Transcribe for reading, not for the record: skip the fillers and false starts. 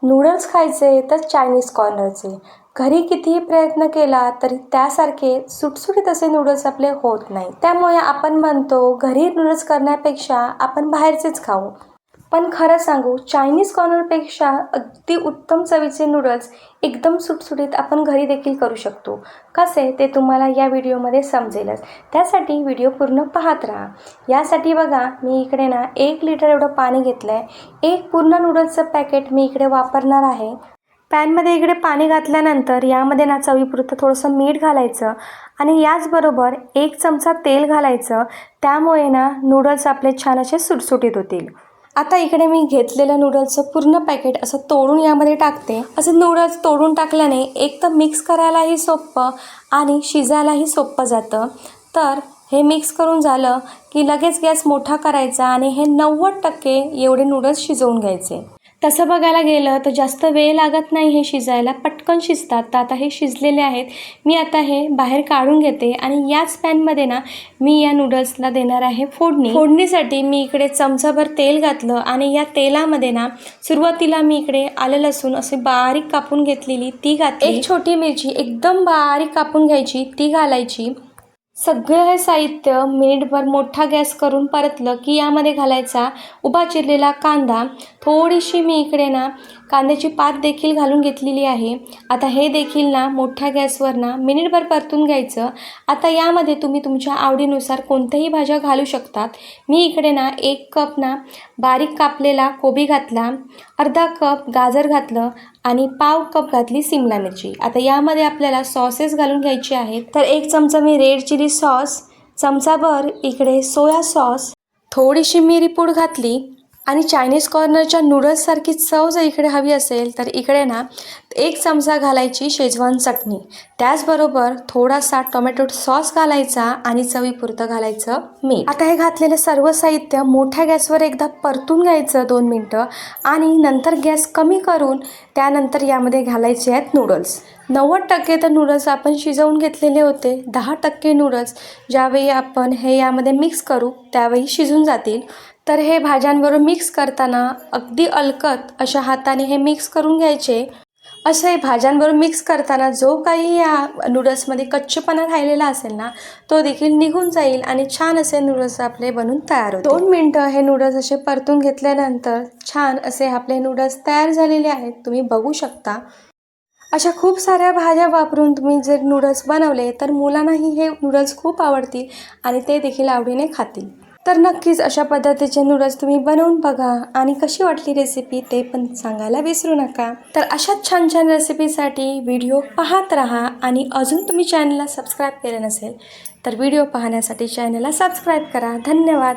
Noodles खायचे तर Chinese कॉर्नरचे. घरी कितीही प्रयत्न केला तरी त्यासारखे सुटसुटीत असे नूडल्स आपले होत नाही. त्यामुळे आपण म्हणतो घरी नूडल्स करण्यापेक्षा आपण बाहेरचेच खाऊ. पण खरं सांगू, चायनीज कॉर्नरपेक्षा अगदी उत्तम चवीचे नूडल्स एकदम सुटसुटीत आपण घरी देखील करू शकतो. कसे ते तुम्हाला या व्हिडिओमध्ये समजेलच. त्यासाठी व्हिडिओ पूर्ण पाहत राहा. यासाठी बघा, मी इकडे 1 लिटर एवढं पाणी घेतलं आहे. एक पूर्ण नूडल्सचं पॅकेट मी इकडे वापरणार आहे. पॅनमध्ये इकडे पाणी घातल्यानंतर यामध्ये चवीपुरतं थोडंसं मीठ घालायचं आणि याचबरोबर 1 चमचा तेल घालायचं. त्यामुळे नूडल्स आपले छान असे सुटसुटीत होतील. आता इकडे मी घेतलेलं नूडल्सचं पूर्ण पॅकेट असं तोडून यामध्ये टाकते. असं नूडल्स तोडून टाकल्याने एक तर मिक्स करायलाही सोपं आणि शिजायलाही सोपं जातं. तर हे मिक्स करून झालं की लगेच गॅस मोठा करायचा आणि हे 90% एवढे नूडल्स शिजवून घ्यायचे. तसं बघायला गेलं तर जास्त वेळ लागत नाही हे शिजायला, पटकन शिजतात. तर आता हे शिजलेले आहेत. मी आता हे बाहेर काढून घेते आणि याच पॅनमध्ये मी या नूडल्सला देणार आहे फोडणी. फोडणीसाठी मी इकडे चमचाभर तेल घातलं आणि या तेलामध्ये सुरुवातीला मी इकडे आलं लसूण असे बारीक कापून घेतलेली ती घातली. 1 छोटी मिरची एकदम बारीक कापून घ्यायची, ती घालायची. सगळं हे साहित्य मिनिटभर मोठा गॅस करून परतलं की यामध्ये घालायचा उभा चिरलेला कांदा. थोडीशी मी इकडे कांद्याची पात देखील घालून घेतलेली आहे. आता हे देखील मोठ्या गॅसवर मिनिटभर परतून घ्यायचं. आता यामध्ये तुम्ही तुमच्या आवडीनुसार कोणत्याही भाज्या घालू शकतात. मी इकडे 1 कप बारीक कापलेला कोबी घातला, अर्धा कप गाजर घातलं आणि पाव कप घातली सिमला मिरची. आता यामध्ये आपल्याला सॉसेस घालून घ्यायचे आहेत. तर 1 चमचा मी रेड चिली सॉस, चमचाभर इकडे सोया सॉस, थोडीशी मिरी पूड घातली आणि चायनीज कॉर्नरच्या नूडल्ससारखी चव जर इकडे हवी असेल तर इकडे 1 चमचा घालायची शेजवान चटणी. त्याचबरोबर थोडासा टोमॅटो सॉस घालायचा आणि चवीपुरतं घालायचं मीठ. आता हे घातलेलं सर्व साहित्य मोठ्या गॅसवर एकदा परतून घ्यायचं 2 मिनटं आणि नंतर गॅस कमी करून त्यानंतर यामध्ये घालायचे आहेत नूडल्स. 90% तर नूडल्स आपण शिजवून घेतलेले होते. 10% नूडल्स ज्यावेळी आपण हे यामध्ये मिक्स करू त्यावेळी शिजून जातील. तर हे भाज्यांबरोबर मिक्स करताना अगदी अलगद अशा हाताने हे मिक्स करून घ्यायचे. असं हे भाज्यांबरोबर मिक्स करताना जो काही या नूडल्समध्ये कच्चेपणा राहिलेला असेल तो देखील निघून जाईल आणि छान असे नूडल्स आपले बनून तयार होतील. 2 मिनटं हे नूडल्स असे परतून घेतल्यानंतर छान असे आपले नूडल्स तयार झालेले आहेत. तुम्ही बघू शकता. अशा खूप साऱ्या भाज्या वापरून तुम्ही जर नूडल्स बनवले तर मुलांनाही हे नूडल्स खूप आवडतील आणि ते देखील आवडीने खातील. तर नक्कीच अशा पद्धतीचे नूडल्स तुम्ही बनवून बघा आणि कशी वाटली रेसिपी ते पण सांगायला विसरू नका. तर अशाच छान छान रेसिपीसाठी व्हिडिओ पाहत राहा आणि अजून तुम्ही चॅनलला सबस्क्राईब केलं नसेल तर व्हिडिओ पाहण्यासाठी चॅनलला सबस्क्राईब करा. धन्यवाद.